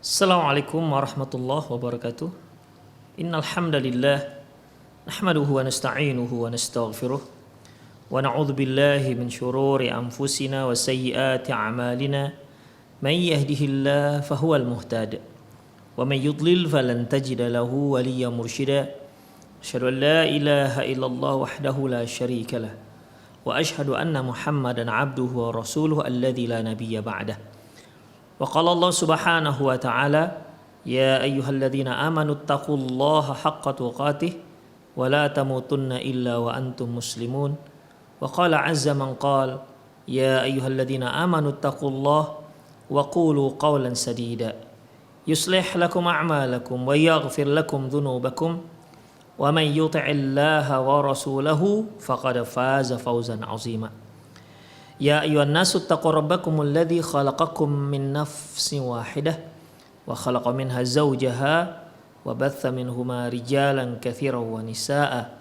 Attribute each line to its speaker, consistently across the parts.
Speaker 1: Assalamualaikum warahmatullahi wabarakatuh. Innal hamdalillah nahmaduhu wa nasta'inuhu wa nastaghfiruh wa na'udzu billahi min shururi anfusina wa sayyiati a'malina. May yahdihillahu fahuwal muhtadi wa may yudlil falan tajida lahu waliyyan mursyida. Asyhadu an la ilaha illallah wahdahu la syarika lah wa asyhadu anna Muhammadan 'abduhu wa rasuluhu alladzi la nabiyya ba'dah. Wa qala Allah subhanahu wa ta'ala ya ayyuhalladzina amanu taqullaha haqqa tuqatih wa la tamutunna illa wa antum muslimun. Wa qala azza man qala ya ayyuhalladzina amanu taqullaha wa qulu qawlan sadida yuslih lakum a'malakum wa yaghfir lakum dhunubakum wa man yuti'illaha wa rasulahu faqad faza fawzan 'azima. Ya ayyuhan nasu taqu rabbakumul ladzi khalaqakum min nafsin wahidah wa khalaqa minha zawjaha wa batha minhuma rijalan katsiran wa nisaa'a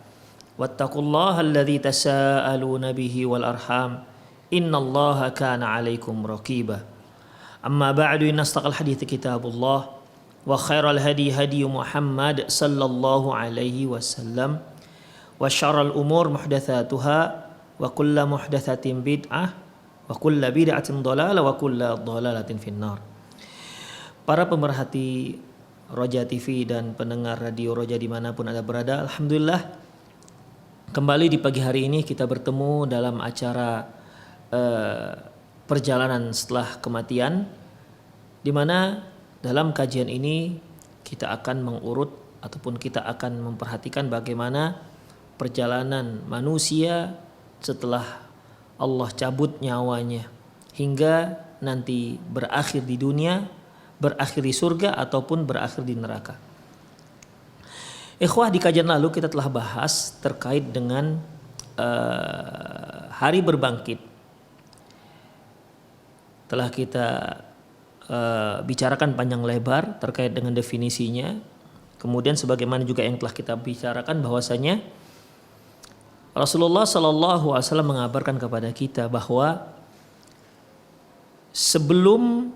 Speaker 1: wattaqullaha alladzi tasaaluna bihi wal arham innallaha kana 'alaikum raqiba. Amma ba'du, inna astaqal hadithi kitabullah wa khairal hadi hadi Muhammad sallallahu alaihi wasallam wa syarral umur muhdatsatuha wa kullu muhdatsatin bid'ah wa kullu bid'atin dhalalah wa kullu dhalalatin finnar. Para pemerhati Roja TV dan pendengar radio Roja dimanapun Anda berada, alhamdulillah kembali di pagi hari ini kita bertemu dalam acara perjalanan setelah kematian, di mana dalam kajian ini kita akan mengurut ataupun kita akan memperhatikan bagaimana perjalanan manusia setelah Allah cabut nyawanya hingga nanti berakhir di dunia, berakhir di surga ataupun berakhir di neraka. Ikhwah, di kajian lalu kita telah bahas terkait dengan hari berbangkit. Telah kita bicarakan panjang lebar terkait dengan definisinya. Kemudian sebagaimana juga yang telah kita bicarakan bahwasanya Rasulullah Sallallahu Alaihi Wasallam mengabarkan kepada kita bahwa sebelum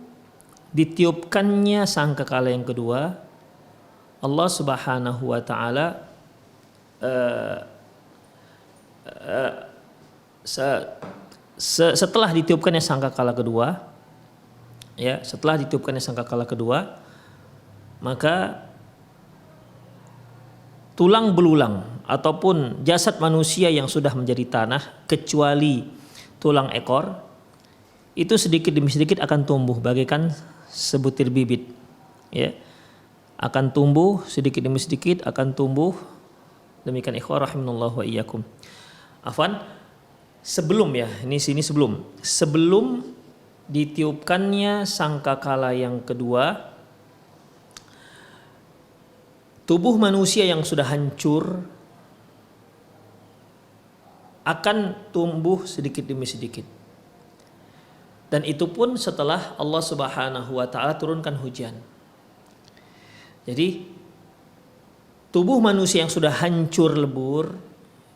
Speaker 1: ditiupkannya sangkakala yang kedua, Allah Subhanahu Wa Taala setelah ditiupkannya sangkakala kedua, ya, setelah ditiupkannya sangkakala kedua, maka tulang belulang ataupun jasad manusia yang sudah menjadi tanah kecuali tulang ekor itu sedikit demi sedikit akan tumbuh bagaikan sebutir bibit, ya, akan tumbuh sedikit demi sedikit akan tumbuh. Demikian ikhwah rahimanallah wa iyyakum. Afwan, sebelum ya, ini sebelum ditiupkannya sangkakala yang kedua, tubuh manusia yang sudah hancur akan tumbuh sedikit demi sedikit. Dan itu pun setelah Allah Subhanahu wa taala turunkan hujan. Jadi tubuh manusia yang sudah hancur lebur,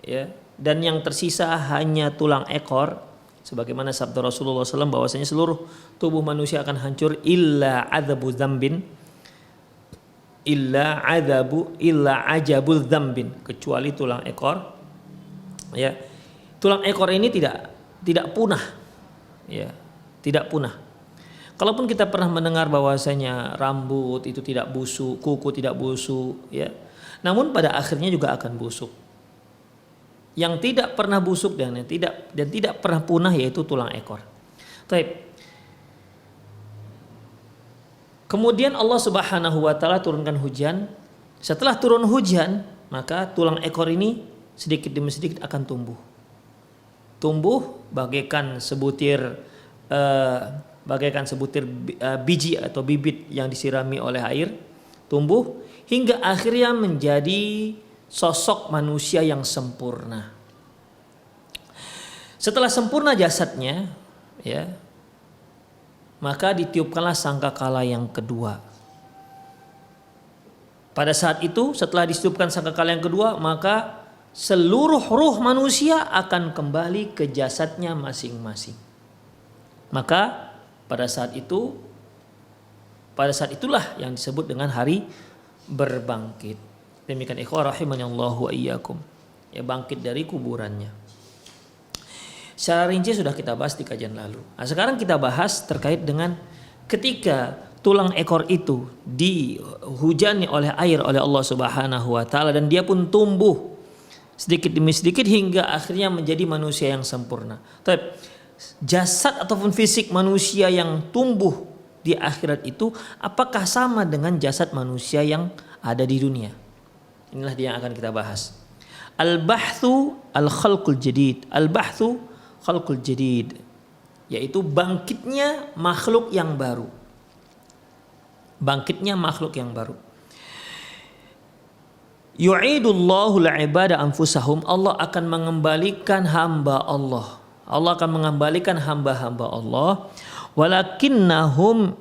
Speaker 1: ya, dan yang tersisa hanya tulang ekor, sebagaimana sabda Rasulullah SAW bahwasanya seluruh tubuh manusia akan hancur illa adzabu dzambin, illa ajabul dzambin, kecuali tulang ekor, ya. Tulang ekor ini tidak punah, ya, tidak punah. Kalaupun kita pernah mendengar bahwasanya rambut itu tidak busuk, kuku tidak busuk, ya, namun pada akhirnya juga akan busuk. Yang tidak pernah busuk dan tidak pernah punah yaitu tulang ekor. Baik. Kemudian Allah Subhanahu wa taala turunkan hujan. Setelah turun hujan, maka tulang ekor ini sedikit demi sedikit akan tumbuh. Tumbuh bagaikan sebutir biji atau bibit yang disirami oleh air, tumbuh hingga akhirnya menjadi sosok manusia yang sempurna. Setelah sempurna jasadnya, ya, maka ditiupkanlah sangkakala yang kedua. Pada saat itu, setelah ditiupkan sangkakala yang kedua, maka seluruh ruh manusia akan kembali ke jasadnya masing-masing. Maka pada saat itu Pada saat itulah yang disebut dengan hari berbangkit. Demikian ikhwah rahimanallahu wa iyyakum. Ya, bangkit dari kuburannya. Secara rinci sudah kita bahas di kajian lalu. Nah, sekarang kita bahas terkait dengan ketika tulang ekor itu dihujani oleh air oleh Allah Subhanahu wa taala dan dia pun tumbuh sedikit demi sedikit hingga akhirnya menjadi manusia yang sempurna. Tapi jasad ataupun fisik manusia yang tumbuh di akhirat itu apakah sama dengan jasad manusia yang ada di dunia? Inilah dia yang akan kita bahas. Al-bahthu al-khalqul jadid. Al-bahthu khalqul jadid, yaitu bangkitnya makhluk yang baru. Bangkitnya makhluk yang baru. Yu'idullahu al-ibada anfusahum. Allah akan mengembalikan hamba Allah. Allah akan mengembalikan hamba-hamba Allah. Walakinnahum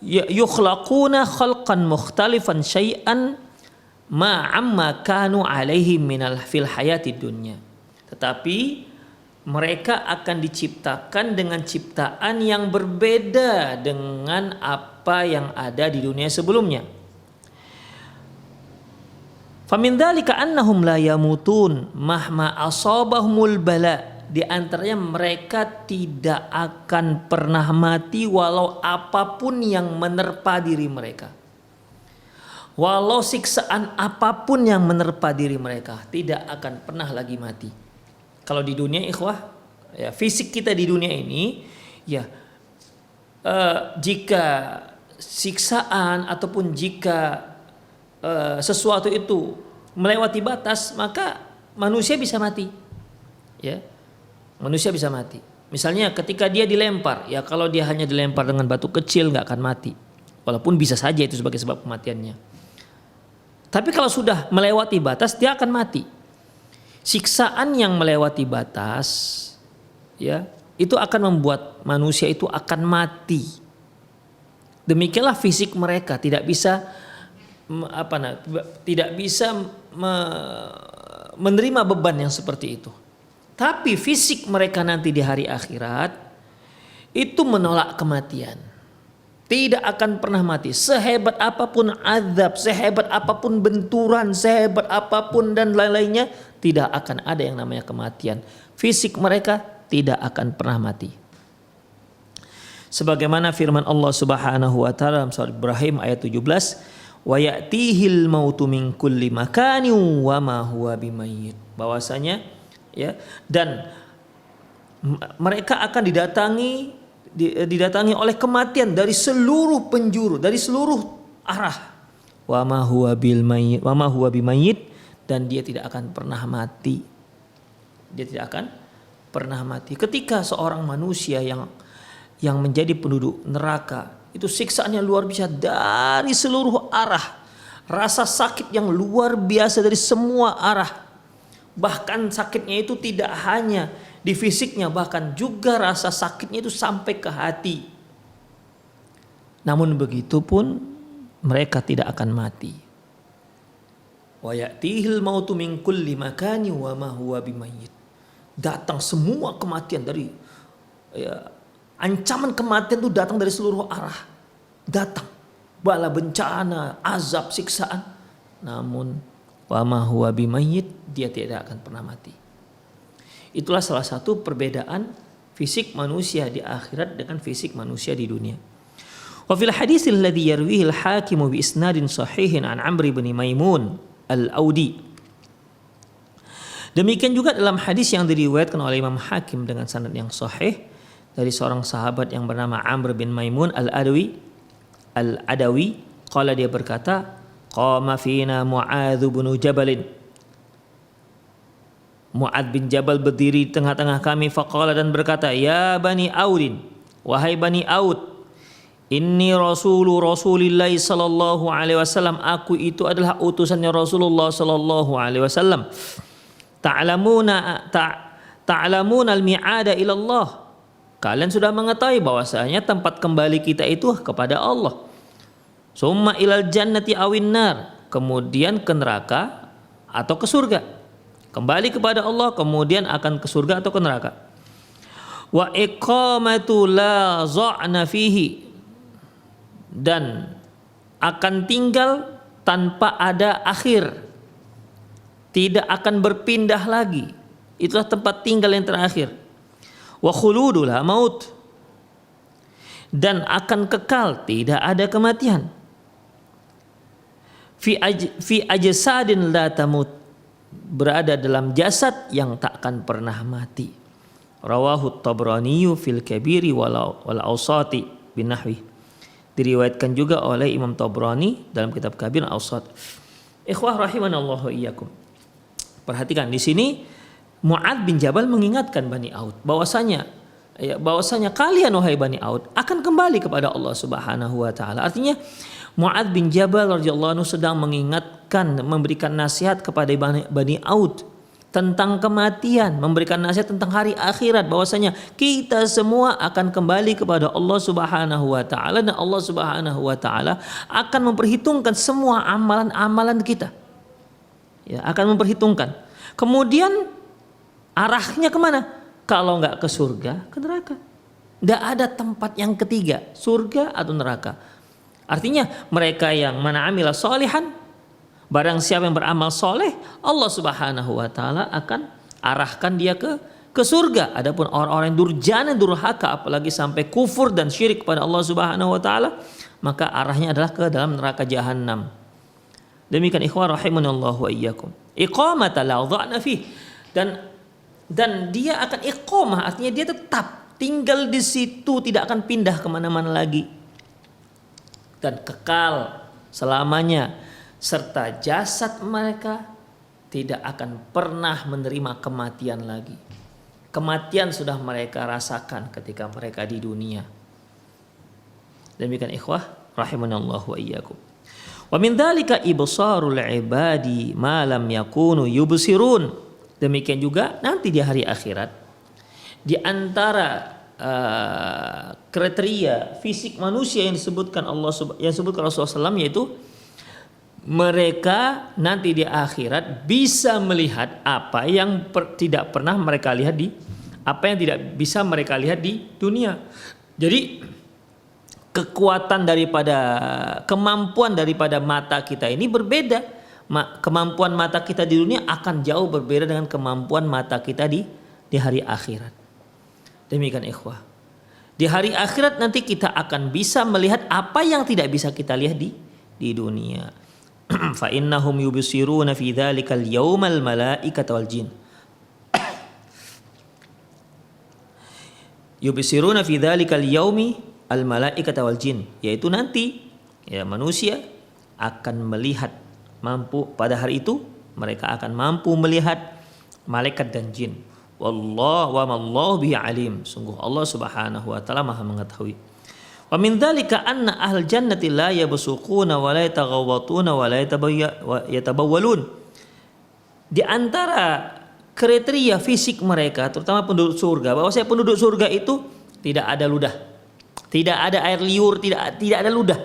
Speaker 1: yukhlaquna khalqan mukhtalifan syai'an ma'amma kanu alaihi minal fil hayati dunya. Tetapi mereka akan diciptakan dengan ciptaan yang berbeda dengan apa yang ada di dunia sebelumnya. Famin dzalika annahum la yamutun mahma asabahumul bala. Di antaranya mereka tidak akan pernah mati walau apapun yang menerpa diri mereka. Walau siksaan apapun yang menerpa diri mereka, tidak akan pernah lagi mati. Kalau di dunia ikhwah, ya fisik kita di dunia ini, ya jika siksaan ataupun jika sesuatu itu melewati batas, maka manusia bisa mati. Ya, manusia bisa mati. Misalnya ketika dia dilempar, ya kalau dia hanya dilempar dengan batu kecil nggak akan mati, walaupun bisa saja itu sebagai sebab kematiannya. Tapi kalau sudah melewati batas, dia akan mati. Siksaan yang melewati batas, ya, itu akan membuat manusia itu akan mati. Demikianlah fisik mereka tidak bisa menerima beban yang seperti itu. Tapi fisik mereka nanti di hari akhirat itu menolak kematian. Tidak akan pernah mati. Sehebat apapun azab, sehebat apapun benturan, sehebat apapun dan lain-lainnya, tidak akan ada yang namanya kematian. Fisik mereka tidak akan pernah mati. Sebagaimana firman Allah Subhanahu wa taala dalam surah Ibrahim ayat 17, wa ya'tihil mautu min kulli makanin wa ma huwa bimayyit. Bahwasanya ya, dan mereka akan didatangi oleh kematian dari seluruh penjuru, dari seluruh arah. Wa ma huwa bimayyit, dan dia tidak akan pernah mati. Dia tidak akan pernah mati. Ketika seorang manusia yang menjadi penduduk neraka, itu siksaannya luar biasa dari seluruh arah. Rasa sakit yang luar biasa dari semua arah. Bahkan sakitnya itu tidak hanya di fisiknya, bahkan juga rasa sakitnya itu sampai ke hati. Namun begitu pun mereka tidak akan mati. Wa ya'tihil mautu min kulli makani wa ma huwa bimayyit. Datang semua kematian dari ancaman kematian itu datang dari seluruh arah. Datang bala bencana, azab, siksaan. Namun wa ma huwa bimayyit, dia tidak akan pernah mati. Itulah salah satu perbedaan fisik manusia di akhirat dengan fisik manusia di dunia. Wa fil hadits alladhi yarwihi al-Hakim bi isnadin sahihin an Amr bin Maimun al-Audi. Demikian juga dalam hadis yang diriwayatkan oleh Imam Hakim dengan sanad yang sahih dari seorang sahabat yang bernama Amr bin Maimun al-Adawi, qala, dia berkata, qama fina Mu'adz bin Jabal. Mu'adz bin Jabal berdiri di tengah-tengah kami, faqala, dan berkata, ya bani Audin, wahai bani Aud, inni Rasulillah sallallahu alaihi wasallam, aku itu adalah utusannya Rasulullah sallallahu alaihi wasallam. Ta'lamuna al-mi'ada ila Allah. Kalian sudah mengetahui bahwasanya tempat kembali kita itu kepada Allah. Summa ilal jannati awin nar, kemudian ke neraka atau ke surga. Kembali kepada Allah, kemudian akan ke surga atau ke neraka. Wa iqamatu la za'na fihi, dan akan tinggal tanpa ada akhir, tidak akan berpindah lagi. Itulah tempat tinggal yang terakhir. Wa khuludul maut, dan akan kekal, tidak ada kematian. Fi ajsadin la tamut, berada dalam jasad yang tak akan pernah mati. Rawahu Tabrani fil Kabiri wal Awsati bin nahwi. Diriwayatkan juga oleh Imam Tabrani dalam kitab Kabir Awsat. Ikhwah rahimanallahu iyyakum. Perhatikan di sini Mu'adz bin Jabal mengingatkan Bani Aud bahwasanya kalian wahai Bani Aud akan kembali kepada Allah Subhanahu wa taala. Artinya Mu'adz bin Jabal radhiyallahu anhu sedang mengingatkan, memberikan nasihat kepada Bani Aud tentang kematian, memberikan nasihat tentang hari akhirat, bahwasanya kita semua akan kembali kepada Allah Subhanahu wa taala, dan Allah Subhanahu wa taala akan memperhitungkan semua amalan-amalan kita. Ya, akan memperhitungkan. Kemudian arahnya kemana? Kalau nggak ke surga, ke neraka. Nggak ada tempat yang ketiga, surga atau neraka. Artinya mereka yang mana amila solihan, barang siapa yang beramal soleh, Allah Subhanahu wa taala akan arahkan dia ke surga. Adapun orang-orang yang durjana, durhaka, apalagi sampai kufur dan syirik kepada Allah Subhanahu wa taala, maka arahnya adalah ke dalam neraka jahanam. Demikian ikhwan rahimanallahu wa iyyakum. Iqamata la dha'na fi, dan dia akan iqamah, artinya dia tetap tinggal di situ, tidak akan pindah kemana-mana lagi dan kekal selamanya, serta jasad mereka tidak akan pernah menerima kematian lagi. Kematian sudah mereka rasakan ketika mereka di dunia. Demikian ikhwah rahimanallahu wa iyyakum. Wa min dzalika ibsarul ibadi ma lam yakunu yubsirun. Demikian juga nanti di hari akhirat, di antara kriteria fisik manusia yang disebutkan Rasulullah SAW, yaitu mereka nanti di akhirat bisa melihat apa yang tidak pernah mereka lihat apa yang tidak bisa mereka lihat di dunia. Jadi kemampuan daripada mata kita ini berbeda. Kemampuan mata kita di dunia akan jauh berbeda dengan kemampuan mata kita di hari akhirat. Demikian ikhwah. Di hari akhirat nanti kita akan bisa melihat apa yang tidak bisa kita lihat di dunia. Fa innahum yubsiruna fi dzalikal yaumal malaikata wal jin. Yubsiruna fi dzalikal yaumi al malaikata wal jin, yaitu nanti ya manusia akan melihat, mampu pada hari itu mereka akan mampu melihat malaikat dan jin. Wallahu wa mallahu bihi alim. Sungguh Allah Subhanahu wa taala Maha mengetahui. Wa min dzalika anna ahlul jannati la yabsuquna wa la yataghawwatuna wa la yatabawwalun. Di antara kriteria fisik mereka, terutama penduduk surga, bahwa penduduk surga itu tidak ada ludah, tidak ada air liur, tidak ada ludah.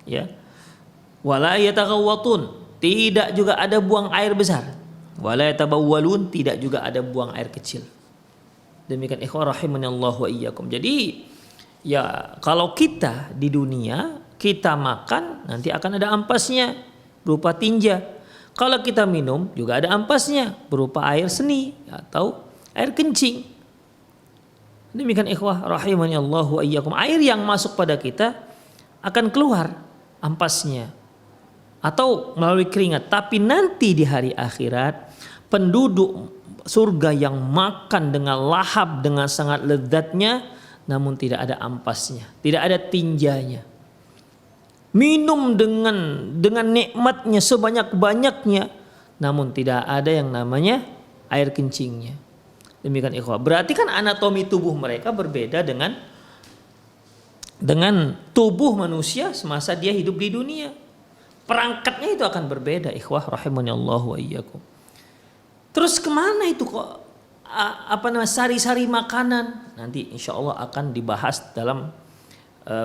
Speaker 1: Ya. Wala yataghawwatun, tidak juga ada buang air besar. Wala yatabawwalun, tidak juga ada buang air kecil. Demikian ikhwan rahimanallahu wa iyyakum. Jadi ya kalau kita di dunia kita makan nanti akan ada ampasnya berupa tinja. Kalau kita minum juga ada ampasnya berupa air seni atau air kencing. Demikian ikhwah rahimanallahu wa iyyakum. Air yang masuk pada kita akan keluar ampasnya atau melalui keringat. Tapi nanti di hari akhirat penduduk surga yang makan dengan lahap, dengan sangat lezatnya, namun tidak ada ampasnya, tidak ada tinjanya. Minum dengan nikmatnya sebanyak-banyaknya, namun tidak ada yang namanya air kencingnya. Demikian ikhwah. Berarti kan anatomi tubuh mereka berbeda dengan tubuh manusia semasa dia hidup di dunia. Perangkatnya itu akan berbeda ikhwah rahimanallahu wa iyyakum. Terus kemana itu kok sari-sari makanan? Nanti insya Allah akan dibahas dalam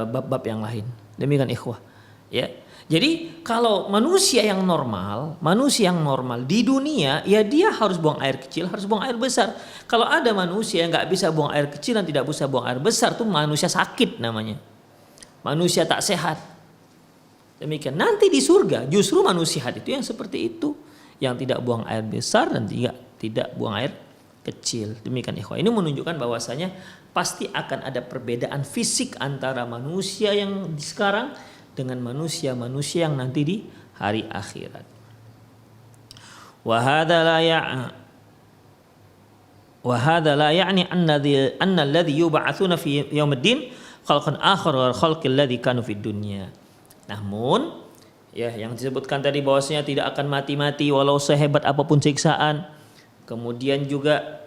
Speaker 1: bab-bab yang lain. Demikian ikhwah. Ya. Jadi kalau manusia yang normal di dunia, ya dia harus buang air kecil, harus buang air besar. Kalau ada manusia yang nggak bisa buang air kecil dan tidak bisa buang air besar, tuh manusia sakit namanya. manusia tak sehat. Demikian. Nanti di surga justru manusia itu yang seperti itu, yang tidak buang air besar dan tidak buang air kecil. Demikian ikhwah. Ini menunjukkan bahwasanya pasti akan ada perbedaan fisik antara manusia yang di sekarang dengan manusia-manusia yang nanti di hari akhirat. Wa hadza la ya'ni anna alladhi yub'atsuna fi yaumiddin khalqan akhar wa khalqil ladzi kanu fid dunya. Namun ya yang disebutkan tadi bahwasanya tidak akan mati-mati walau sehebat apapun siksaan. Kemudian juga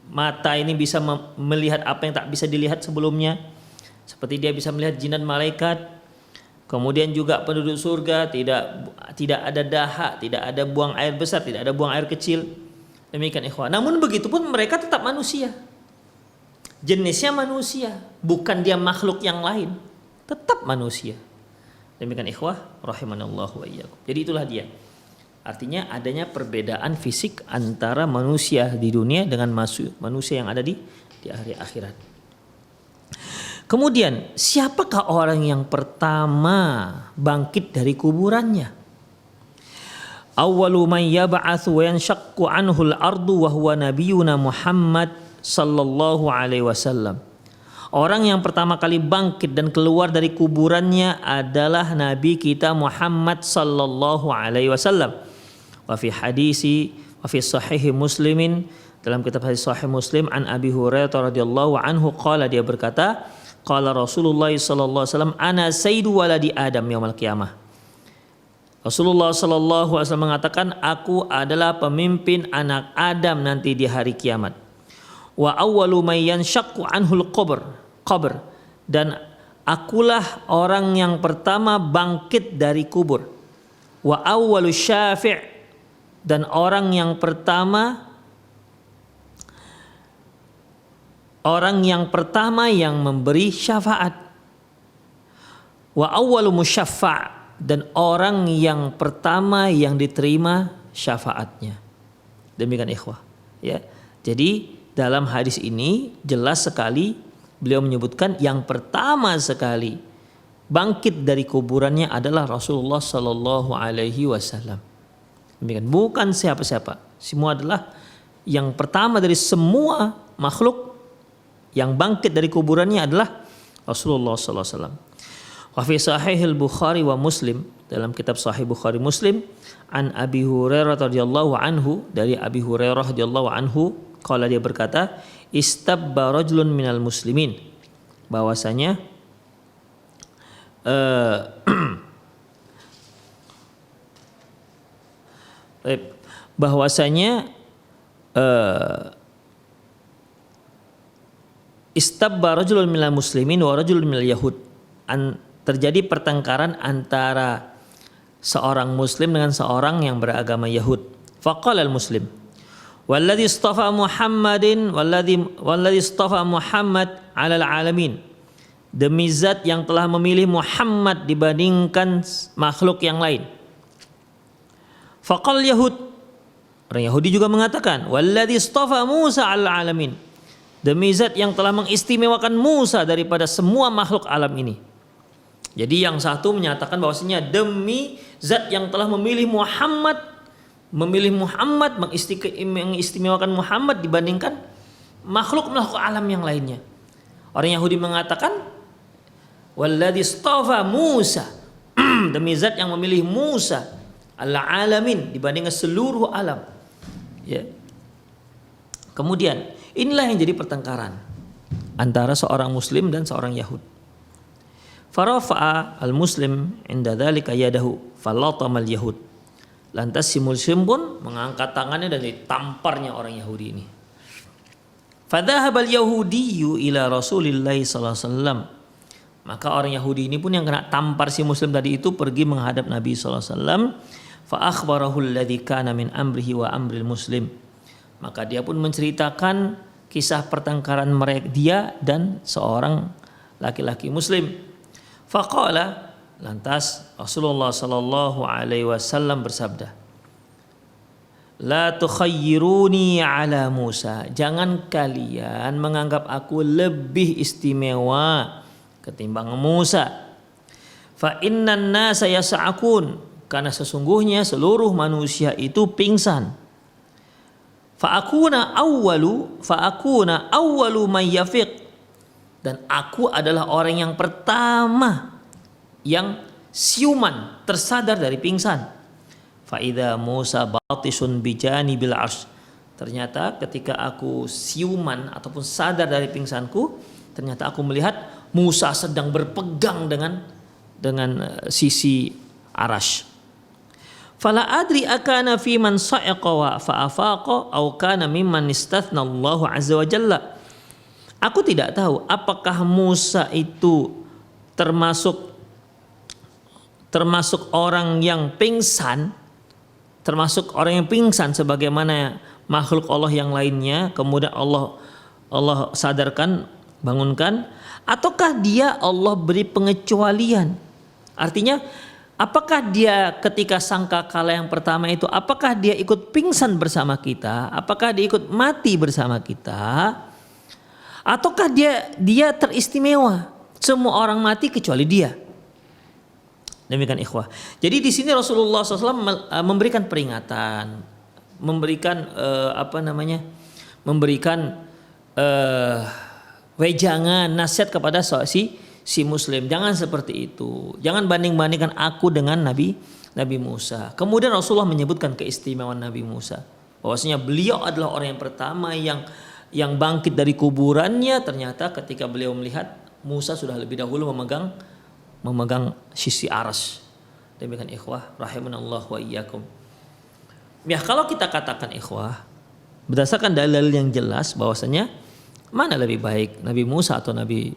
Speaker 1: mata ini bisa melihat apa yang tak bisa dilihat sebelumnya. Seperti dia bisa melihat jin dan malaikat. Kemudian juga penduduk surga tidak ada dahak, tidak ada buang air besar, tidak ada buang air kecil. Demikian ikhwan. Namun begitu pun mereka tetap manusia. Jenisnya manusia, bukan dia makhluk yang lain, tetap manusia. Demikian ikhwah rahimanallahu wa iyyakum. Jadi itulah dia. Artinya adanya perbedaan fisik antara manusia di dunia dengan manusia yang ada di hari akhirat. Kemudian siapakah orang yang pertama bangkit dari kuburannya? Awwalu man yab'atsu wa yanshaqqu anhu al-ardu wa huwa nabiyyuna Muhammad sallallahu alaihi wasallam. Orang yang pertama kali bangkit dan keluar dari kuburannya adalah Nabi kita Muhammad sallallahu alaihi wasallam. Wa fi sahih Muslimin, dalam kitab hadis sahih Muslim, an Abi Hurairah radhiyallahu anhu qala, dia berkata, qala Rasulullah sallallahu alaihi wasallam, ana sayyidu waladi Adam yaumil qiyamah. Rasulullah sallallahu alaihi wasallam mengatakan, aku adalah pemimpin anak Adam nanti di hari kiamat. Wa awwalu may yanshaqqu anhul qabr, dan akulah orang yang pertama bangkit dari kubur. Wa awwalu syafi', dan orang yang pertama yang memberi syafaat. Wa awwalu musyaffa', dan orang yang pertama yang diterima syafaatnya. Demikian ikhwah, ya. Jadi dalam hadis ini jelas sekali beliau menyebutkan yang pertama sekali bangkit dari kuburannya adalah Rasulullah sallallahu alaihi wasallam. Demikian, bukan siapa-siapa. Semua adalah yang pertama dari semua makhluk yang bangkit dari kuburannya adalah Rasulullah sallallahu alaihi wasallam. Wa fi sahihil Bukhari wa Muslim, dalam kitab Sahih Bukhari Muslim, an Abi Hurairah radhiyallahu anhu, dari Abi Hurairah radhiyallahu anhu, qala, dia berkata, istabba rajulun minal muslimin, bahwasanya istabba rajulun minal muslimin wa rajulun minal yahud, terjadi pertengkaran antara seorang muslim dengan seorang yang beragama Yahud. Faqala al-muslim, walladzi istafa Muhammadin walladzi istafa Muhammad 'alal alamin, demi zat yang telah memilih Muhammad dibandingkan makhluk yang lain. Faqal Yahud, orang Yahudi juga mengatakan, walladzi istafa Musa 'alal alamin, demi zat yang telah mengistimewakan Musa daripada semua makhluk alam ini. Jadi yang satu menyatakan bahwasanya demi zat yang telah memilih Muhammad mengistimewakan Muhammad dibandingkan makhluk alam yang lainnya. Orang Yahudi mengatakan walladzi istafa Musa, demi zat yang memilih Musa al-alamin, dibandingkan seluruh alam. Ya. Kemudian inilah yang jadi pertengkaran antara seorang muslim dan seorang Yahudi. Farafa'a al-muslim inda dzalika yadahu falatamal yahud, lantas si muslim pun mengangkat tangannya dan ditamparnya orang Yahudi ini. Fadhahaba al-yahudiyyu ila Rasulillah sallallahu alaihi wasallam, maka orang Yahudi ini pun yang kena tampar si muslim tadi itu pergi menghadap Nabi sallallahu alaihi wasallam. Fa akhbarahu alladzi kana min amrihi wa amril muslim, maka dia pun menceritakan kisah pertengkaran mereka, dia dan seorang laki-laki muslim. Faqala, lantas Rasulullah sallallahu alaihi wasallam bersabda, La tukhayyiruni ala Musa. Jangan kalian menganggap aku lebih istimewa ketimbang Musa. Fa innan nasa yas'akun. Karena sesungguhnya seluruh manusia itu pingsan. Fa akuna awwalu may yafiq. Dan aku adalah orang yang pertama yang siuman, tersadar dari pingsan. Faida Musa batisun bijani bil arsy. Ternyata ketika aku siuman ataupun sadar dari pingsanku, ternyata aku melihat Musa sedang berpegang dengan sisi arasy. Fala adri akana fi man sa'iqa wa fa'afaqa aw kana mimman istathna Allah azza wa jalla. Aku tidak tahu apakah Musa itu termasuk orang yang pingsan, termasuk orang yang pingsan sebagaimana makhluk Allah yang lainnya, kemudian Allah sadarkan, bangunkan, ataukah dia Allah beri pengecualian? Artinya apakah dia ketika sangkakala yang pertama itu, apakah dia ikut pingsan bersama kita, apakah dia ikut mati bersama kita, ataukah dia teristimewa, semua orang mati kecuali dia? Demikian ikhwah. Jadi di sini Rasulullah SAW memberikan peringatan, memberikan wejangan, nasihat kepada si Muslim. Jangan seperti itu. Jangan banding-bandingkan aku dengan Nabi Musa. Kemudian Rasulullah menyebutkan keistimewaan Nabi Musa. Bahwasanya beliau adalah orang yang pertama yang bangkit dari kuburannya. Ternyata ketika beliau melihat Musa sudah lebih dahulu memegang sisi arsy. Demikian ikhwah rahimanallah wa iyyakum. Ya, kalau kita katakan ikhwah berdasarkan dalil yang jelas bahwasanya mana lebih baik Nabi Musa atau Nabi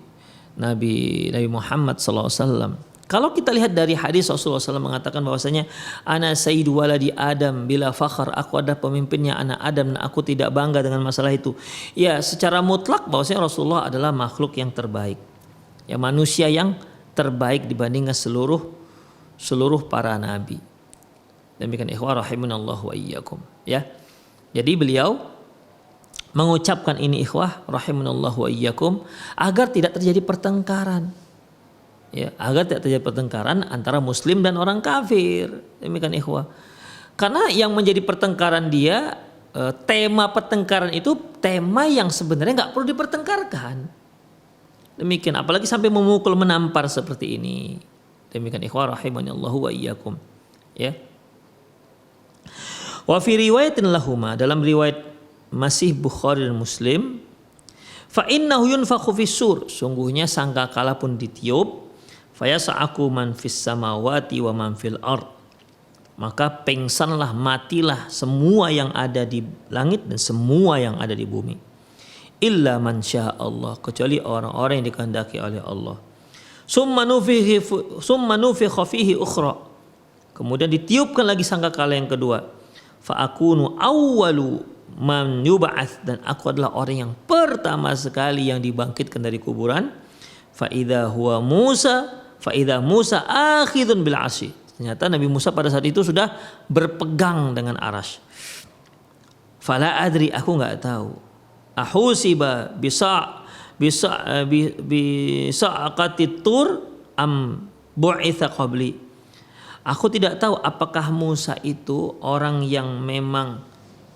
Speaker 1: Muhammad sallallahu alaihi wasallam. Kalau kita lihat dari hadis Rasulullah SAW mengatakan bahwasanya ana sayyidu waladi Adam bila fakhar, aku adalah pemimpinnya anak Adam dan aku tidak bangga dengan masalah itu. Ya, secara mutlak bahwasanya Rasulullah adalah makhluk yang terbaik. Ya, manusia yang terbaik dibandingkan seluruh para nabi. Demikian ikhwah rahimanallah wa iyyakum, ya. Jadi beliau mengucapkan ini ikhwah rahimanallah wa iyyakum agar tidak terjadi pertengkaran. Ya, agar tidak terjadi pertengkaran antara muslim dan orang kafir. Demikian ikhwah. Karena yang menjadi pertengkaran dia, tema pertengkaran itu tema yang sebenarnya enggak perlu dipertengkarkan. Demikian, apalagi sampai memukul, menampar seperti ini. Demikian ikhwah rahimanallahu wa iyyakum, ya. Wa fi riwayatin lahuma, dalam riwayat masih Bukhari dan Muslim, fa innahu yunfakhu fis-sur, sungguhnya sangkakala pun ditiup, fayas'aku man fis samawati wa man fil ard, maka pingsanlah, matilah semua yang ada di langit dan semua yang ada di bumi. Illa man syaa Allah, kecuali orang-orang yang dikehendaki oleh Allah. Summa nufikha fihi ukhra, kemudian ditiupkan lagi sangkakala yang kedua. Fa akunu awwalu man yub'ats, dan aku adalah orang yang pertama sekali yang dibangkitkan dari kuburan. Fa idza Musa akhidun bil arsy, ternyata Nabi Musa pada saat itu sudah berpegang dengan arasy. Fala adri, aku enggak tahu. Ahusiba bisa'aqati tur am bu'itha qabli. Aku tidak tahu apakah Musa itu orang yang memang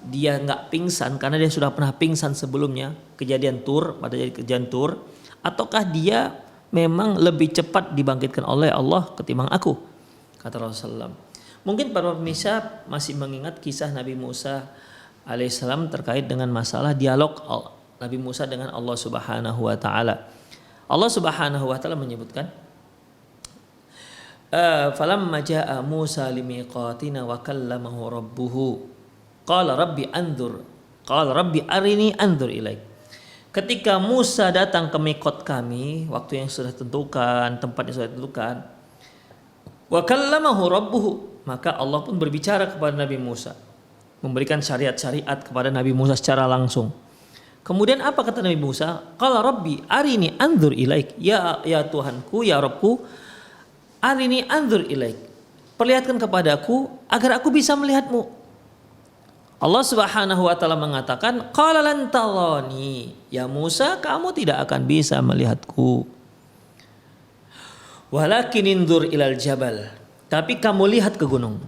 Speaker 1: dia enggak pingsan karena dia sudah pernah pingsan sebelumnya, kejadian Tur, pada kejadian Tur, ataukah dia memang lebih cepat dibangkitkan oleh Allah ketimbang aku, kata Rasulullah. Mungkin para pemirsa masih mengingat kisah Nabi Musa alaihissalam terkait dengan masalah dialog Nabi Musa dengan Allah Subhanahu wa taala. Allah Subhanahu wa taala menyebutkan, falamma jaa Musa limiqatina wa kallamahu rabbuhu qala rabbi arini anzur ilaik. Ketika Musa datang ke miqat kami, waktu yang sudah tentukan, tempat yang sudah tentukan, wa kallamahu rabbuhu, maka Allah pun berbicara kepada Nabi Musa, memberikan syariat-syariat kepada Nabi Musa secara langsung. Kemudian apa kata Nabi Musa? Qala rabbi arini anzur ilaik. Ya Tuhanku, ya Rabbku, arini anzur ilaik. Perlihatkan kepadaku agar aku bisa melihatmu. Allah Subhanahu wa taala mengatakan, qala lan tarani, ya Musa kamu tidak akan bisa melihatku. Walakin indur ilal jabal, tapi kamu lihat ke gunung.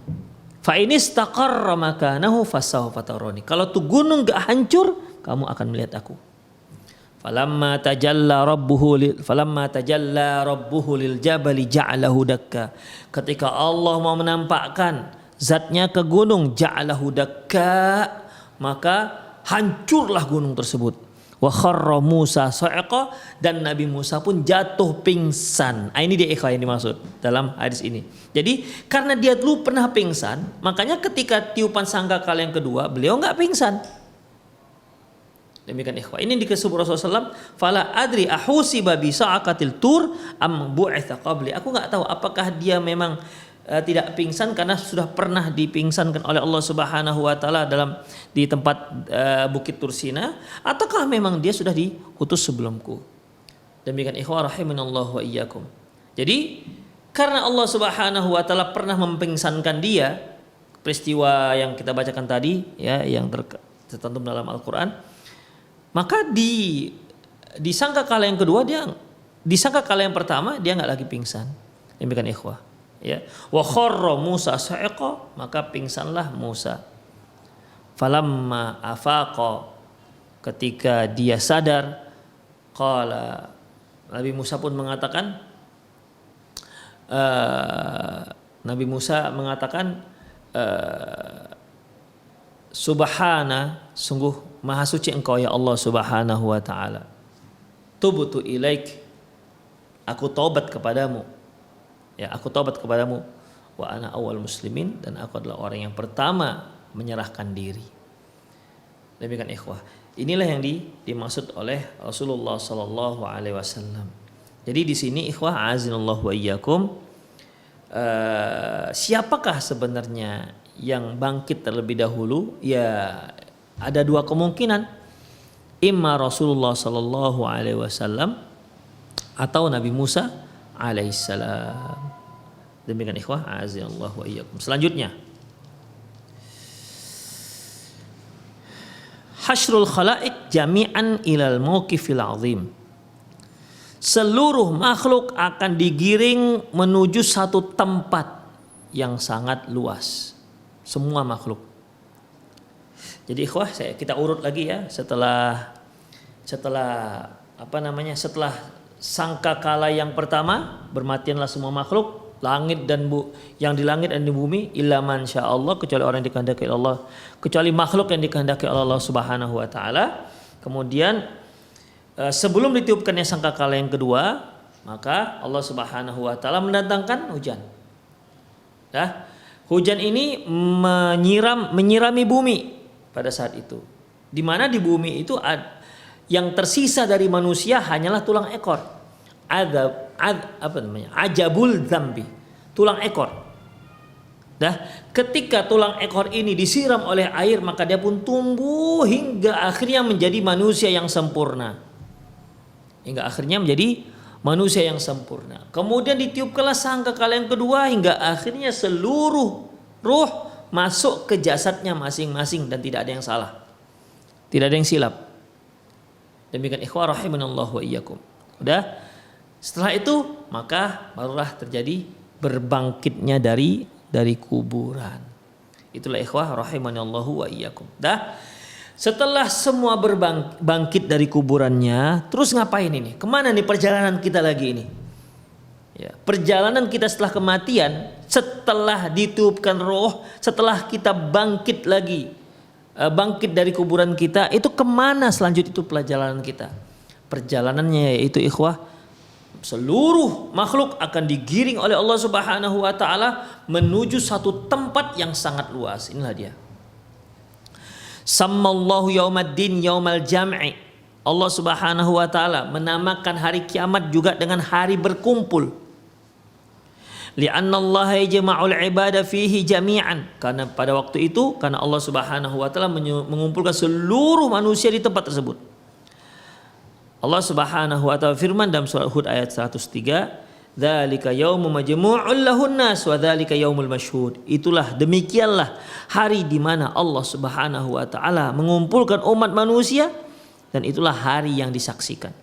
Speaker 1: Fa in istaqarra makanahu fasawfa tarani. Kalau tuh gunung gak hancur, kamu akan melihat aku. Falamma tajalla rabbuhu lil jabali ja'alahu dakka. Ketika Allah mau menampakkan zatnya ke gunung, ja'alahu dakka, maka hancurlah gunung tersebut. Wa kharra Musa sa'iqa, dan Nabi Musa pun jatuh pingsan. Ini dia ikhwan yang dimaksud dalam hadis ini. Jadi karena dia dulu pernah pingsan, makanya ketika tiupan sangkakala yang kedua beliau nggak pingsan. Demikian ikhwan. Ini dikasih Rasulullah SAW, fala adri ahusiba bi sa'aqatil tur am bu'itha qabli. Aku nggak tahu apakah dia memang tidak pingsan karena sudah pernah dipingsankan oleh Allah Subhanahu wa taala di tempat Bukit Tursina, ataukah memang dia sudah diutus sebelumku. Demikian ikhwah rahimanallahu wa iyyakum. Jadi karena Allah Subhanahu wa taala pernah mempingsankan dia, peristiwa yang kita bacakan tadi ya, yang tercantum dalam Al-Qur'an, maka di sangkakala yang kedua dia, di sangkakala yang pertama dia nggak lagi pingsan. Demikian ikhwah. Ya, wa kharra Musa sa'iqa, maka pingsanlah Musa. Falamma afaqa, ketika dia sadar, qala, Nabi Musa pun mengatakan, Subhana, sungguh maha suci engkau ya Allah Subhanahu wa ta'ala. Tubtu ilaik, aku taubat kepadamu. Ya, aku taubat kepadamu. Wa ana awal muslimin, dan aku adalah orang yang pertama menyerahkan diri. Demikian ikhwah. Inilah yang dimaksud oleh Rasulullah sallallahu alaihi wasallam. Jadi di sini ikhwah azinallahu wa iyyakum, siapakah sebenarnya yang bangkit terlebih dahulu? Ya, ada dua kemungkinan. Imma Rasulullah sallallahu alaihi wasallam atau Nabi Musa alaihissalam. Demikian ikhwah azinallahu wa iyyakum. Selanjutnya, hasyrul khalaik jami'an ilal mauqifil azim. Seluruh makhluk akan digiring menuju satu tempat yang sangat luas. Semua makhluk. Jadi ikhwah, kita urut lagi ya, setelah sangkakala yang pertama, bermatianlah semua makhluk, langit dan yang di langit dan di bumi, illa man sya Allah, kecuali orang yang dikehendaki Allah, kecuali makhluk yang dikehendaki Allah Subhanahu wa taala. Kemudian sebelum ditiupkannya sangkakala yang kedua, maka Allah Subhanahu wa taala mendatangkan hujan. Nah, hujan ini menyirami bumi pada saat itu. Di mana di bumi itu yang tersisa dari manusia hanyalah tulang ekor. Ajabul dzambi, tulang ekor. Nah, ketika tulang ekor ini disiram oleh air, maka dia pun tumbuh hingga akhirnya menjadi manusia yang sempurna. Hingga akhirnya menjadi manusia yang sempurna. Kemudian ditiupkanlah sangkakala yang kedua, hingga akhirnya seluruh ruh masuk ke jasadnya masing-masing dan tidak ada yang salah. Tidak ada yang silap. Demikian ikhwah rahimanallahu wa iyyakum. Udah, setelah itu maka barulah terjadi berbangkitnya dari kuburan. Itulah ikhwah rahimanallahu wa iyyakum. Dah, setelah semua berbangkit dari kuburannya, terus ngapain ini? Kemana nih perjalanan kita lagi ini? Ya, perjalanan kita setelah kematian, setelah ditiupkan roh, setelah kita bangkit lagi, bangkit dari kuburan kita, itu kemana selanjutnya itu perjalanan kita? Perjalanannya yaitu ikhwah, seluruh makhluk akan digiring oleh Allah Subhanahu wa taala menuju satu tempat yang sangat luas. Inilah dia. Sammallahu yaumaddin yaumal jam'i. Allah Subhanahu wa taala menamakan hari kiamat juga dengan hari berkumpul. Li'anna Allah yajma'ul ibada fihi jami'an, karena pada waktu itu karena Allah Subhanahu wa taala mengumpulkan seluruh manusia di tempat tersebut. Allah Subhanahu wa taala firman dalam surah Hud ayat 103, Dzalika yaumu majmu'un lahun nas wa dzalika yaumul mashhud. Itulah, demikianlah hari di mana Allah Subhanahu wa taala mengumpulkan umat manusia, dan itulah hari yang disaksikan.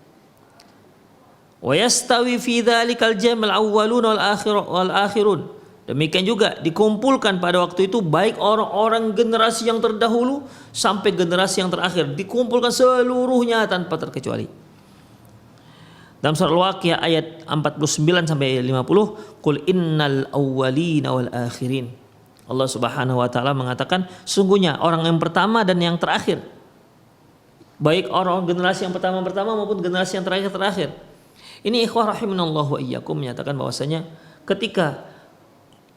Speaker 1: Wa yastawi fi dzalikal jam'ul awwalun wal akhirun. Demikian juga dikumpulkan pada waktu itu baik orang-orang generasi yang terdahulu sampai generasi yang terakhir, dikumpulkan seluruhnya tanpa terkecuali. Dalam surah Al-Waqiah ayat 49 sampai 50, qul innal awwalina wal akhirin. Allah Subhanahu wa taala mengatakan, sungguhnya orang yang pertama dan yang terakhir. Baik orang generasi yang pertama maupun generasi yang terakhir. Ini ikhwah rahimanallahu wa iyyakum menyatakan bahwasanya ketika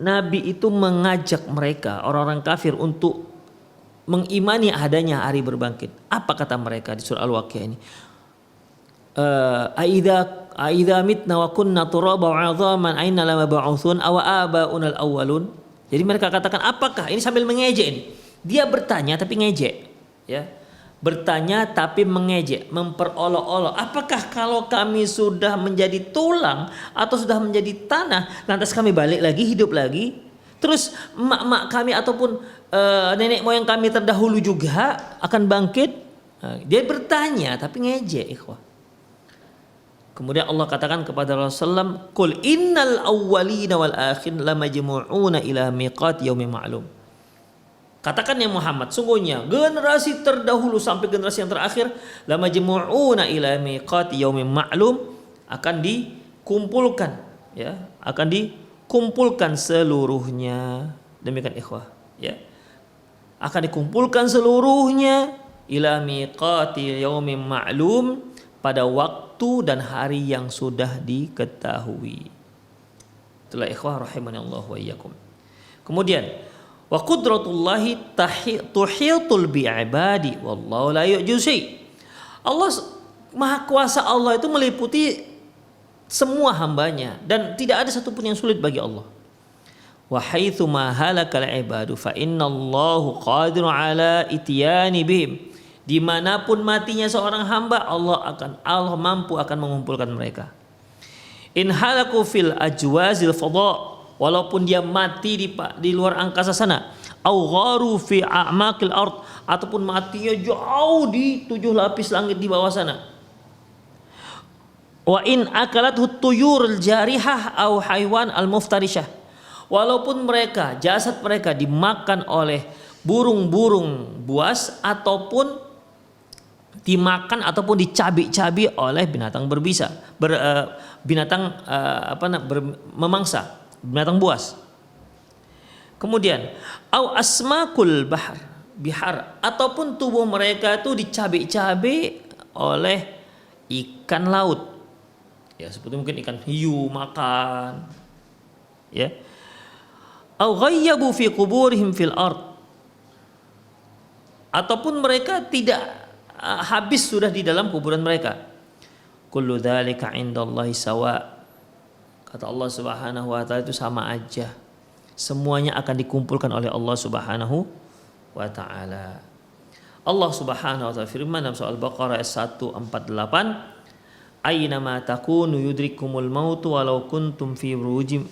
Speaker 1: Nabi itu mengajak mereka orang-orang kafir untuk mengimani adanya hari berbangkit, apa kata mereka di surah Al-Waqiah ini? Aidza mitna wa kunna turaba wa 'idhaman aina lamab'utsun aw abauna al-awwalun. Jadi mereka katakan, apakah ini, sambil mengejek ini. Dia bertanya tapi ngejek, ya. Bertanya tapi mengejek, memperolok-olok. Apakah kalau kami sudah menjadi tulang atau sudah menjadi tanah, lantas kami balik lagi, hidup lagi? Terus mak-mak kami ataupun nenek moyang kami terdahulu juga akan bangkit? Dia bertanya tapi ngejek, ikhwah. Kemudian Allah katakan kepada Rasulullah, "Qul innal awwalina wal akhirin lamajmu'una ila miqati yaumin ma'lum." Katakan ya Muhammad, sungguhnya generasi terdahulu sampai generasi yang terakhir lamajmu'una ila miqati yaumin ma'lum, akan dikumpulkan, ya, akan dikumpulkan seluruhnya. Demikian ikhwah, ya. Akan dikumpulkan seluruhnya ila miqati yaumin ma'lum, pada waktu dan hari yang sudah diketahui. Itulah ikhwah rahimanallahu wa iyyakum. Kemudian wa qudratullahi tuhitul bi'ibadi wallahu la yu'jizu. Allah, maha kuasa Allah itu meliputi semua hambanya dan tidak ada satupun yang sulit bagi Allah. Wa haitsu ma halakal ibadu fa innallahu qadirun ala ityani bihim. Dimanapun matinya seorang hamba, Allah mampu akan mengumpulkan mereka. In halaku fil ajwazil fadha, walaupun dia mati di luar angkasa sana, au gharu fi a'maqil ard, ataupun matinya jauh di 7 lapis langit di bawah sana. Wa in akalathu tuyurul jarihah au haywan al muftarishah, walaupun jasad mereka dimakan oleh burung-burung buas ataupun dimakan ataupun dicabik-cabik oleh binatang berbisa, memangsa, binatang buas. Kemudian au asmakul bihar, ataupun tubuh mereka itu dicabik-cabik oleh ikan laut, ya, seperti mungkin ikan hiu makan, ya. Au ghayyabu fi quburihim fil ard, ataupun mereka tidak habis sudah di dalam kuburan mereka. Kullu dzalika 'indallahi sawa. Kata Allah Subhanahu wa taala, itu sama aja. Semuanya akan dikumpulkan oleh Allah Subhanahu wa taala. Allah Subhanahu wa taala firman dalam surah Al-Baqarah ayat 148, "Aina ma takunu yudrikumul mautu walau kuntum fi burujim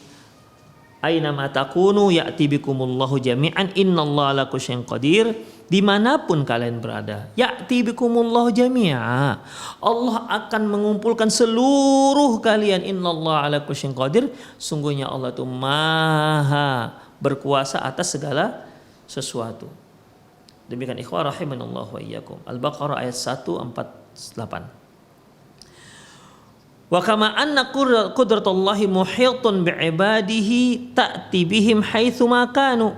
Speaker 1: aina ma takunu ya'ti bikumullahu jami'an innallaha ala kulli syai'in qadir." Dimanapun kalian berada, ya'ti bikumullahu jami'a, Allah akan mengumpulkan seluruh kalian. Innallaha ala kulli syai'in qadir, sungguhnya Allah itu maha berkuasa atas segala sesuatu. Demikian ikhwah rahimanallahu wa iyyakum. Al-Baqarah ayat 148. Wa kama anna qudratullahi muhitun bi'ibadihi ta'ti bihim haitsu ma kanu.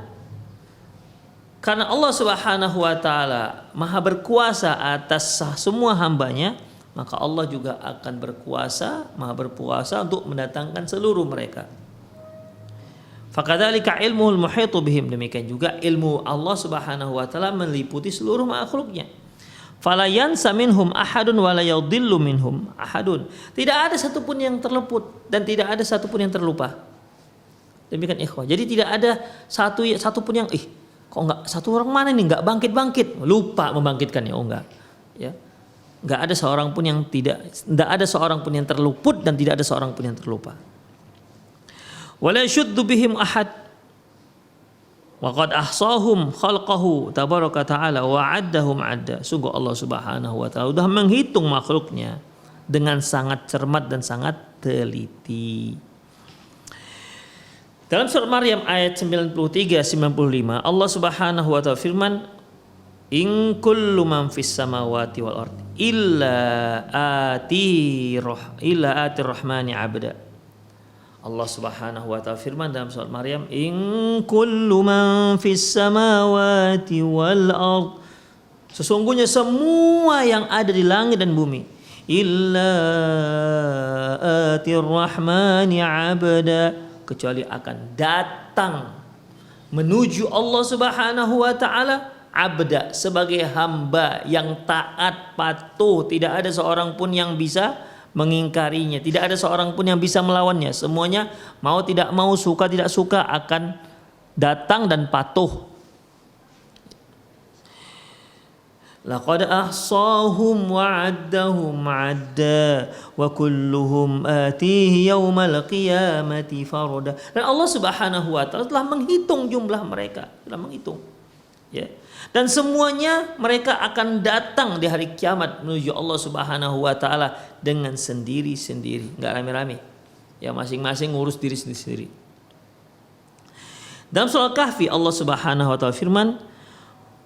Speaker 1: Karena Allah Subhanahu wa taala maha berkuasa atas semua hambanya, maka Allah juga akan maha berkuasa untuk mendatangkan seluruh mereka. Fakadzalika ilmuhul muhitu bihim, demikian juga ilmu Allah Subhanahu wa taala meliputi seluruh makhluknya. Fala yansa minhum ahadun wa la yadhillu minhum ahadun. Tidak ada satupun yang terluput dan tidak ada satupun yang terlupa. Demikian ikhwah. Jadi tidak ada satupun yang kok enggak, satu orang mana nih enggak bangkit-bangkit, lupa membangkitkannya. Oh enggak. Ya. Enggak ada seorang pun yang tidak ada seorang pun yang terluput dan tidak ada seorang pun yang terlupa. wa la yashuddu bihim ahad wa qad ahsahum khalqahu tabaraka ta'ala wa 'addahum 'adda. Sungguh Allah Subhanahu wa taala sudah menghitung makhluknya dengan sangat cermat dan sangat teliti. Dalam surat Maryam ayat 93-95 Allah Subhanahu wa taala firman, in kullu man fis samawati wal ardi illa atir rahmani abda. Allah Subhanahu wa taala firman dalam surat Maryam, in kullu man fis samawati wal ard, sesungguhnya semua yang ada di langit dan bumi, illa atir rahmani abda, kecuali akan datang menuju Allah Subhanahu wa taala abda, sebagai hamba yang taat patuh, tidak ada seorang pun yang bisa mengingkarinya, tidak ada seorang pun yang bisa melawannya. Semuanya mau tidak mau, suka tidak suka akan datang dan patuh. Laqad ahsahum wa 'addahum 'adda wa kulluhum atihi yaumal qiyamati farda. Dan Allah Subhanahu wa taala telah menghitung jumlah mereka, telah menghitung. Ya. Dan semuanya mereka akan datang di hari kiamat menuju Allah Subhanahu wa taala dengan sendiri-sendiri, enggak rame-rame. Ya, masing-masing ngurus diri sendiri. Dalam surah Kahfi Allah Subhanahu wa taala firman,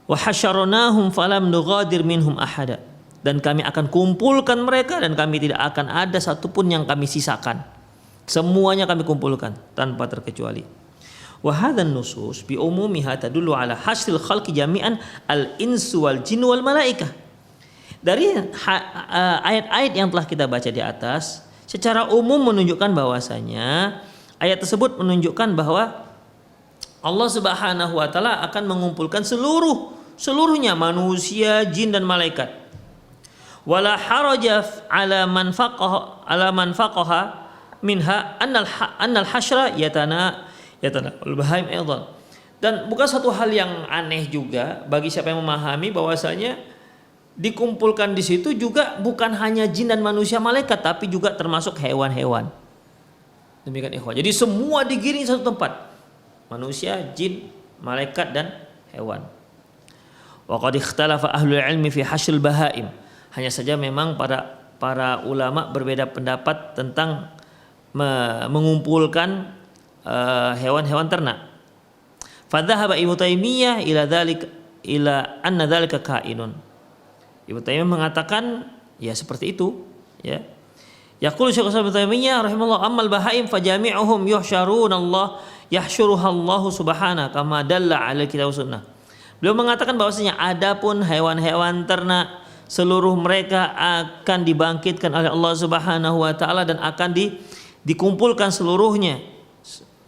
Speaker 1: wa hasyarnahum falam nughadir minhum ahada, dan kami akan kumpulkan mereka dan kami tidak akan ada satupun yang kami sisakan. Semuanya kami kumpulkan tanpa terkecuali. Wa hadzan nusus bi umumiha tadullu ala hasil khalqi jami'an al-insu wal jin wal malaikah. Dari ayat-ayat yang telah kita baca di atas secara umum menunjukkan bahwasanya ayat tersebut menunjukkan bahwa Allah Subhanahu wa taala akan mengumpulkan seluruhnya manusia, jin dan malaikat. Wala haraja ala man faqaha minha annal hasyra yatana al-bahaim aidan. Dan bukan satu hal yang aneh juga bagi siapa yang memahami bahwasanya dikumpulkan di situ juga bukan hanya jin dan manusia, malaikat, tapi juga termasuk hewan-hewan. Demikian ikhwan. Jadi semua digiring satu tempat. Manusia, jin, malaikat dan hewan. Wa qad ikhtalafa ahlul ilmi fi hasyril bahaim. Hanya saja memang para ulama berbeda pendapat tentang mengumpulkan hewan-hewan ternak. Fadhahaba Ibnu Taimiyah ila anna dzalika kainun. Ibnu Taimiyah mengatakan ya seperti itu, ya. Yaqulu Syekh Ibnu Taimiyah rahimahullah, ammal bahaim fajami'uhum yahsyuruhallahu subhanahu kama dalla 'ala kitab sunnah. Beliau mengatakan bahwasanya adapun hewan-hewan ternak seluruh mereka akan dibangkitkan oleh Allah Subhanahu wa taala dan akan dikumpulkan seluruhnya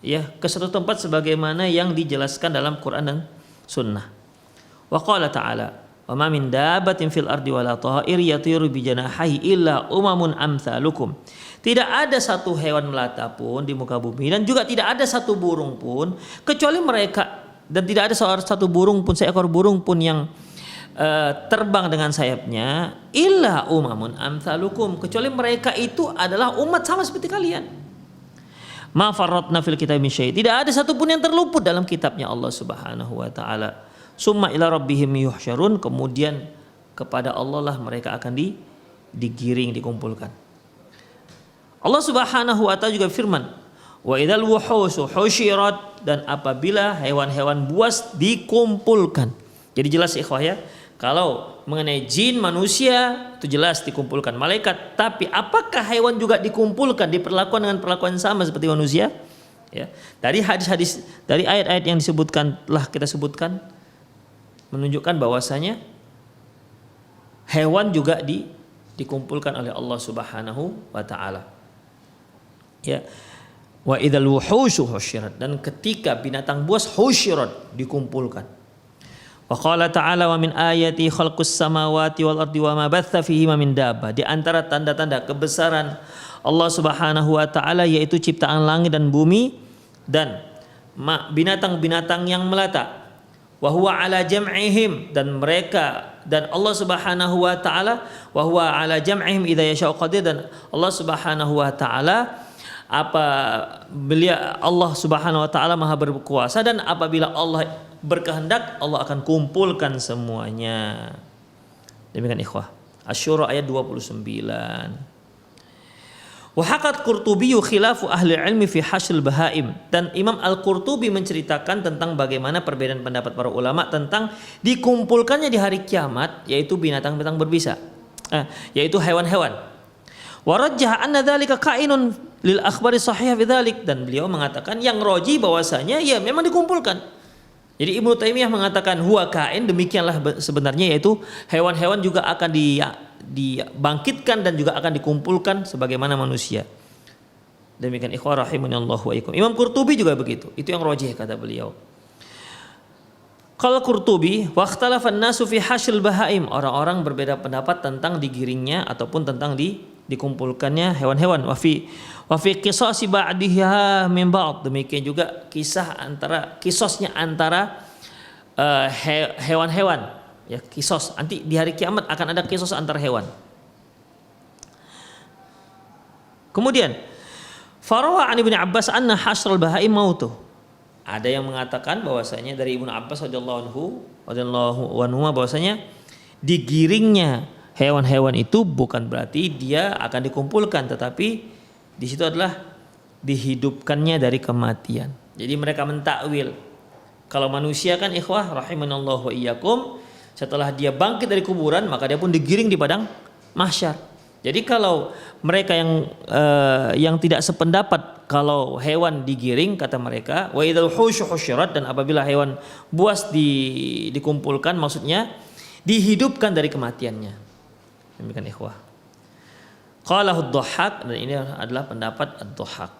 Speaker 1: ya ke satu tempat sebagaimana yang dijelaskan dalam Quran dan sunnah. Wa qala ta'ala, wa ma min dabbatin fil ardi wala ta'ir yatiru bi janahihi illa umamun amsalukum. Tidak ada satu hewan melata pun di muka bumi dan juga tidak ada satu burung pun kecuali mereka, dan tidak ada seekor burung pun yang terbang dengan sayapnya illa umamun amsalukum, kecuali mereka itu adalah umat sama seperti kalian. Ma farratna fil kitabi min syai', tidak ada satu pun yang terluput dalam kitabnya Allah Subhanahu wa taala. Summa ila rabbihim yuhsyarun, kemudian kepada Allah lah mereka akan digiring, dikumpulkan. Allah Subhanahu wa taala juga firman, wa idzal wuhusu husyirat, dan apabila hewan-hewan buas dikumpulkan. Jadi jelas ikhwah ya, kalau mengenai jin, manusia itu jelas dikumpulkan, malaikat, tapi apakah hewan juga dikumpulkan, diperlakukan dengan perlakuan sama seperti manusia? Ya. Dari hadis-hadis, dari ayat-ayat yang disebutkan telah kita sebutkan menunjukkan bahwasanya hewan juga dikumpulkan oleh Allah Subhanahu wa taala. Ya. Wa idzal wuhushu husyirat, dan ketika binatang buas husyirat dikumpulkan. Wa qala ta'ala wa min ayati khalqus samawati wal ardi wa ma batha fihi min dabba. Di antara tanda-tanda kebesaran Allah Subhanahu wa taala yaitu ciptaan langit dan bumi dan binatang-binatang yang melata. Wa huwa ala jam'ihim, dan mereka, dan Allah Subhanahu wa taala wa huwa ala jam'ihim idza yasha'u qadir, dan Allah Subhanahu wa taala Allah Subhanahu wa taala Maha berkuasa, dan apabila Allah berkehendak Allah akan kumpulkan semuanya. Demikian ikhwah. Asy-Syura ayat 29. Wa haqat Qurtubi khilafu ahli ilmi fi hasyl bahaim, dan Imam Al-Qurtubi menceritakan tentang bagaimana perbedaan pendapat para ulama tentang dikumpulkannya di hari kiamat, yaitu binatang-binatang berbisa, yaitu hewan-hewan. Wa rajjaha anna dzalika kainun lil akhbari sahihah bidzalik, dan beliau mengatakan yang roji bahwasanya ya memang dikumpulkan. Jadi Ibnu Taimiyah mengatakan huwa kain, demikianlah sebenarnya, yaitu hewan-hewan juga akan dibangkitkan dan juga akan dikumpulkan sebagaimana manusia. Demikian ikhwah rahimanallahu wa iyyakum. Imam Qurtubi juga begitu. Itu yang rajih kata beliau. Qala Qurtubi wa ikhtalafan nasu fi hasyl bahaim, orang-orang berbeda pendapat tentang digiringnya ataupun tentang dikumpulkannya hewan-hewan. Wa fi qisasi ba'diha min ba'd, demikian juga kisosnya antara hewan-hewan, ya, kisos. Nanti di hari kiamat akan ada kisos antar hewan. Kemudian farawa an Ibnu Abbas anna hasral bahaim mautuh. Ada yang mengatakan bahwasanya dari Ibnu Abbas radhiyallahu anhu bahwasanya digiringnya hewan-hewan itu bukan berarti dia akan dikumpulkan, tetapi di situ adalah dihidupkannya dari kematian. Jadi mereka mentakwil kalau manusia kan ikhwah rahimanallahu wa iyyakum, setelah dia bangkit dari kuburan maka dia pun digiring di padang mahsyar. Jadi kalau mereka yang tidak sependapat kalau hewan digiring, kata mereka wa idzal husyu husyirat, dan apabila hewan buas dikumpulkan, maksudnya dihidupkan dari kematiannya. Demikian ikhwah. Qalahu ad-Dhahhak, dan ini adalah pendapat ad-Dhahhak.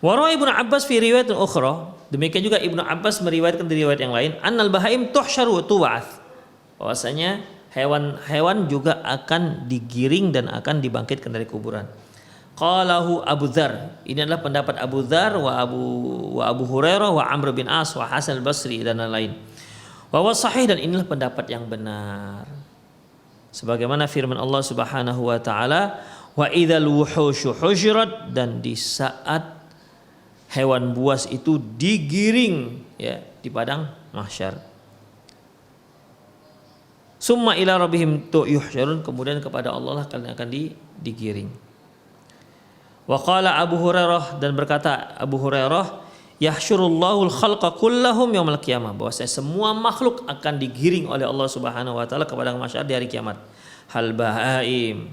Speaker 1: Wa rawi Ibnu Abbas fi riwayat ukhra, demikian juga Ibnu Abbas meriwayatkan di riwayat yang lain, annal bahaim tuhsyaru wa tu'ats, bahwasanya hewan-hewan juga akan digiring dan akan dibangkitkan dari kuburan. Qalahu Abu Dzar, ini adalah pendapat Abu Dzar wa Abu Hurairah wa Amr bin As wa Hasan al-Basri dan lain-lain. Wa sahih, dan inilah pendapat yang benar. Sebagaimana firman Allah Subhanahu wa taala, wa idzal wuhusyu husyirat, dan di saat hewan buas itu digiring, ya, di padang mahsyar. Summa ila rabbihim yuhsyarun, kemudian kepada Allah lah kalian akan digiring. Wa qala Abu Hurairah, dan berkata Abu Hurairah, yahsyurullahul khalqa kullahum yaumil qiyamah, bahwasanya semua makhluk akan digiring oleh Allah Subhanahu wa taala kepada mahsyar di hari kiamat. Hal bahaim,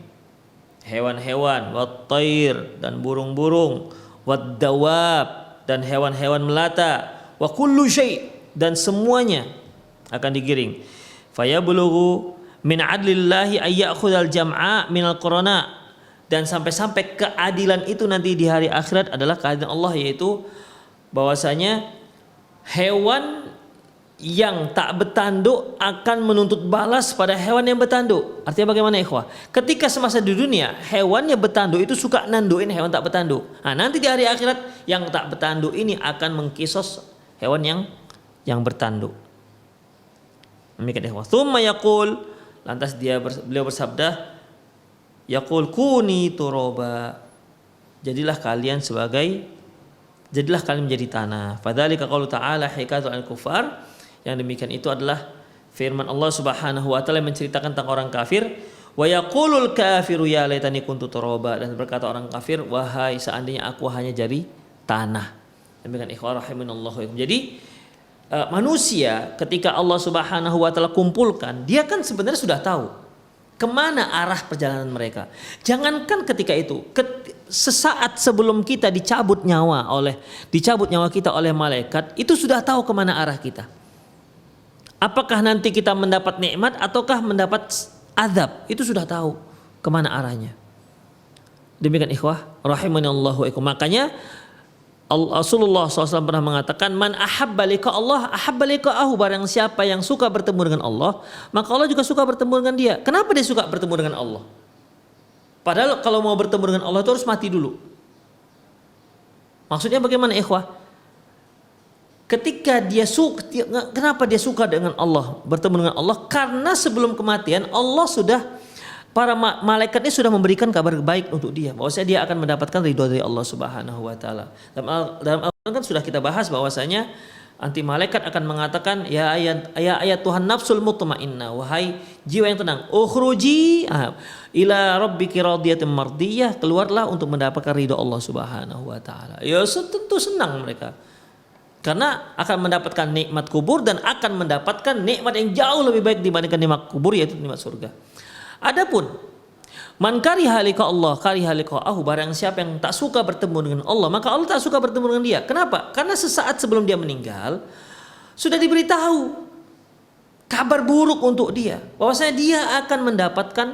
Speaker 1: hewan-hewan, wat thair, dan burung-burung, wat dawab, dan hewan-hewan melata, wa kullu syai', dan semuanya akan digiring. Fayabulughu min adlillahi ay ya'khudhal jam'a minal qurana, dan sampai-sampai keadilan itu nanti di hari akhirat adalah keadilan Allah, yaitu bahwasanya hewan yang tak bertanduk akan menuntut balas pada hewan yang bertanduk. Artinya bagaimana ikhwah? Ketika semasa di dunia hewan yang bertanduk itu suka nanduin hewan tak bertanduk. Nah, nanti di hari akhirat yang tak bertanduk ini akan mengkisos hewan yang bertanduk. Demikian ikhwah. Tsumma yaqul, lantas beliau bersabda, yaqul kuni turaba, jadilah kalian menjadi tanah. Fadzalika qaulu ta'ala hikayatun al-kufar, yang demikian itu adalah firman Allah Subhanahu wa taala menceritakan tentang orang kafir. Wa yaqulul kafiru ya laitani kuntu turaba, dan berkata orang kafir, wahai seandainya aku hanya jadi tanah. Demikian ikhwah rahimanallahu. Jadi manusia ketika Allah Subhanahu wa taala kumpulkan, dia kan sebenarnya sudah tahu kemana arah perjalanan mereka. Jangankan ketika itu, sesaat sebelum kita dicabut nyawa kita oleh malaikat, itu sudah tahu kemana arah kita. Apakah nanti kita mendapat nikmat ataukah mendapat azab, itu sudah tahu kemana arahnya. Demikian ikhwah rahimanallahu wa iyyakum. Makanya Rasulullah SAW pernah mengatakan, man ahabba liqa Allah ahabba liqa'ahu, barang siapa yang suka bertemu dengan Allah, maka Allah juga suka bertemu dengan dia. Kenapa dia suka bertemu dengan Allah? Padahal kalau mau bertemu dengan Allah itu harus mati dulu. Maksudnya bagaimana ikhwah? Ketika kenapa dia suka dengan Allah, bertemu dengan Allah? Karena sebelum kematian Allah sudah malaikat ini sudah memberikan kabar baik untuk dia, bahwasanya dia akan mendapatkan ridho dari Allah Subhanahu wa taala. Dalam Al-Qur'an kan sudah kita bahas bahwasanya nanti malaikat akan mengatakan ya ayat Tuhan nafsul mutmainnah, wahai jiwa yang tenang, ukhruji ila rabbiki radiyatan mardiyah, keluarlah untuk mendapatkan ridho Allah Subhanahu wa taala. Ya tentu senang mereka. Karena akan mendapatkan nikmat kubur dan akan mendapatkan nikmat yang jauh lebih baik dibandingkan nikmat kubur, yaitu nikmat surga. Adapun man kariha liqa Allah kariha liqa'ahu, barang siapa yang tak suka bertemu dengan Allah, maka Allah tak suka bertemu dengan dia. Kenapa? Karena sesaat sebelum dia meninggal sudah diberitahu kabar buruk untuk dia, bahwasanya dia akan mendapatkan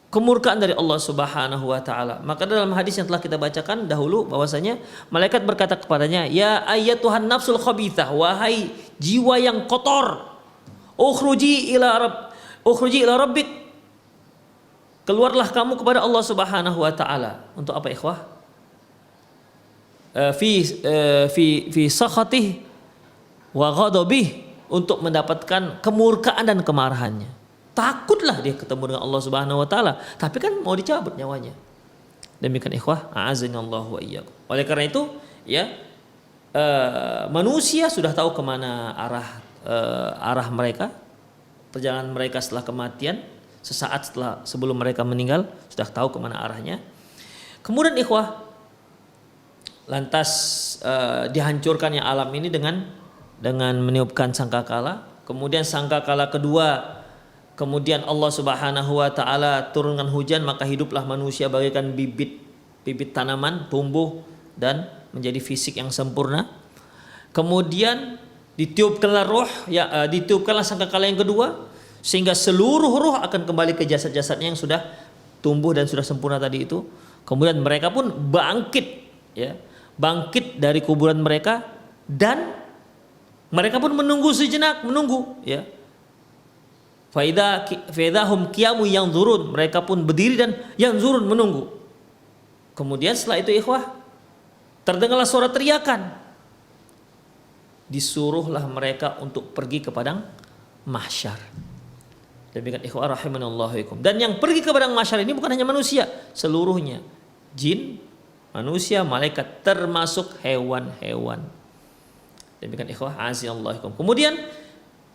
Speaker 1: kemurkaan dari Allah Subhanahu wa taala. Maka dalam hadis yang telah kita bacakan dahulu bahwasanya malaikat berkata kepadanya, ya ayyatuhan nafsul khabithah, wahai jiwa yang kotor, ukhruji ila rabbik, keluarlah kamu kepada Allah Subhanahu wa taala. Untuk apa ikhwah? Fi sakhatih wa ghadabih, untuk mendapatkan kemurkaan dan kemarahannya. Takutlah dia ketemu dengan Allah Subhanahu wa taala, tapi kan mau dicabut nyawanya. Demikian ikhwah, a'azzanallahu wa iyyakum. Oleh karena itu, ya manusia sudah tahu kemana arah mereka, perjalanan mereka setelah kematian. Sesaat sebelum mereka meninggal sudah tahu kemana arahnya. Kemudian ikhwah, lantas dihancurkannya alam ini dengan meniupkan sangkakala. Kemudian sangkakala kedua, kemudian Allah Subhanahu wa taala turunkan hujan, maka hiduplah manusia bagaikan bibit tanaman, tumbuh dan menjadi fisik yang sempurna. Kemudian ditiupkanlah roh, ditiupkanlah sangkakala yang kedua, sehingga seluruh roh akan kembali ke jasad-jasadnya yang sudah tumbuh dan sudah sempurna tadi itu. Kemudian mereka pun bangkit dari kuburan mereka, dan mereka pun menunggu sejenak, ya. Faidahum qiyamu yanzurun, mereka pun berdiri dan yanzurun, menunggu. Kemudian setelah itu ikhwah, terdengarlah suara teriakan. Disuruhlah mereka untuk pergi ke padang mahsyar. Demikian ikhwah rahimanallahu ikum. Dan yang pergi ke padang mahsyar ini bukan hanya manusia, seluruhnya, jin, manusia, malaikat, termasuk hewan-hewan. Demikian ikhwah azanallahu ikum. Kemudian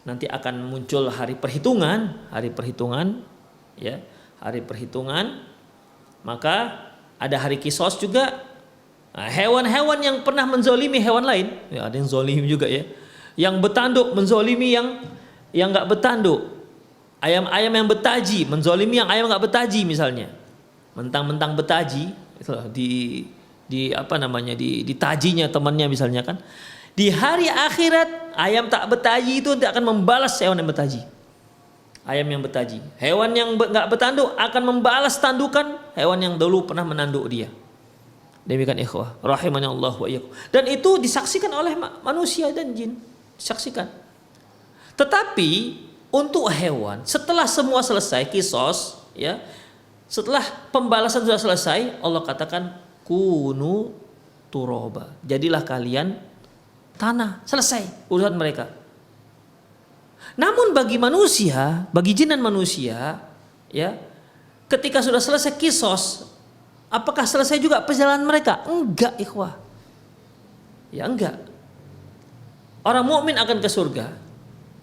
Speaker 1: nanti akan muncul hari perhitungan, ya, hari perhitungan. Maka ada hari kisos juga. Nah, hewan-hewan yang pernah menzolimi hewan lain, ya, ada yang zolim juga ya, yang bertanduk menzolimi yang nggak bertanduk, ayam-ayam yang betaji menzolimi yang ayam nggak betaji misalnya, mentang-mentang betaji, itulah ditajinya temannya misalnya kan. Di hari akhirat ayam tak betaji itu tidak akan membalas hewan yang betaji. Ayam yang betaji, hewan yang nggak bertanduk akan membalas tandukan hewan yang dulu pernah menanduk dia. Demikian ikhwah rahimani Allah wa iyyakum. Dan itu disaksikan oleh manusia dan jin, disaksikan. Tetapi untuk hewan, setelah semua selesai kisos, ya, setelah pembalasan sudah selesai, Allah katakan kunu turoba, jadilah kalian tanah, selesai urusan mereka. Namun bagi manusia, bagi jin dan manusia, ya, ketika sudah selesai kisos, apakah selesai juga perjalanan mereka? Enggak ikhwah. Ya enggak. Orang mukmin akan ke surga,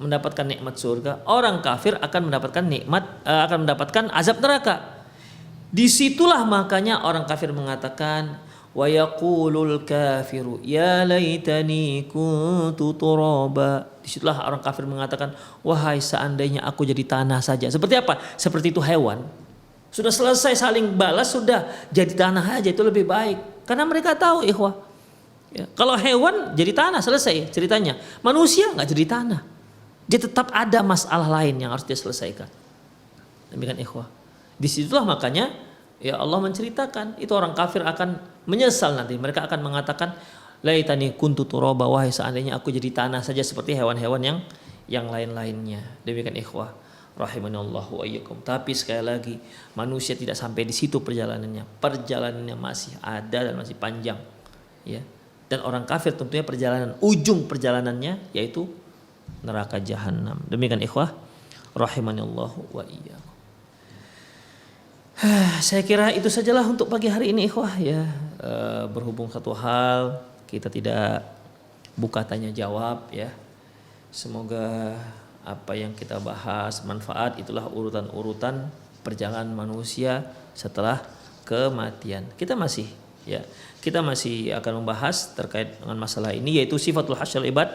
Speaker 1: mendapatkan nikmat surga. Orang kafir akan mendapatkan azab neraka. Disitulah makanya orang kafir mengatakan, wa yaqulul kafiru ya laitani kuntu turaba. Disitulah orang kafir mengatakan, wahai seandainya aku jadi tanah saja. Seperti apa? Seperti itu hewan. Sudah selesai saling balas, sudah jadi tanah aja, itu lebih baik. Karena mereka tahu ikhwah, ya, kalau hewan jadi tanah selesai ceritanya. Manusia nggak jadi tanah, dia tetap ada masalah lain yang harus dia selesaikan. Demikian ikhwah. Disitulah makanya ya Allah menceritakan itu orang kafir akan menyesal nanti. Mereka akan mengatakan, laitani kuntu turaba, wahai seandainya aku jadi tanah saja seperti hewan-hewan yang lain-lainnya. Demikian ikhwah rahimanallahu wa iyyakum. Tapi sekali lagi, manusia tidak sampai di situ perjalanannya. Perjalanannya masih ada dan masih panjang, ya. Dan orang kafir tentunya ujung perjalanannya yaitu neraka jahanam. Demikian ikhwah rahimanallahu wa iyyakum. Saya kira itu sajalah untuk pagi hari ini ikhwah ya. Berhubung satu hal kita tidak buka tanya jawab ya. Semoga apa yang kita bahas manfaat, itulah urutan-urutan perjalanan manusia setelah kematian. Kita masih akan membahas terkait dengan masalah ini, yaitu sifatul hasyal ibad.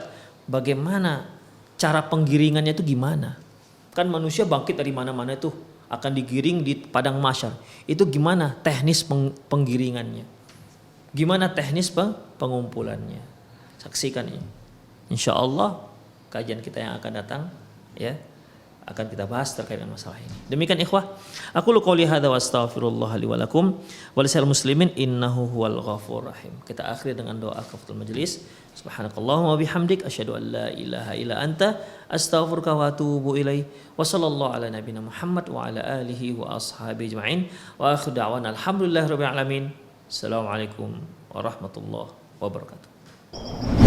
Speaker 1: Bagaimana cara penggiringannya itu gimana? Kan manusia bangkit dari mana-mana itu akan digiring di padang mahsyar. Itu gimana teknis penggiringannya? Gimana teknis pengumpulannya? Saksikan ini. Insya Allah kajian kita yang akan datang ya akan kita bahas terkait dengan masalah ini. Demikian ikhwah, aku qouli hadza wa astaghfirullah li wa lakum wa lisal muslimin innahu huwal ghafurur rahim. Kita akhiri dengan doa kafatul majlis. Subhanakallahumma wa bihamdik asyhadu an la ilaha illa anta astaghfiruka wa atubu ilaik. Wa sallallahu ala nabiyyina Muhammad wa ala alihi wa ashabihi ajma'in. Wa akhiru da'wana alhamdulillahirabbil alamin. Assalamualaikum warahmatullahi wabarakatuh.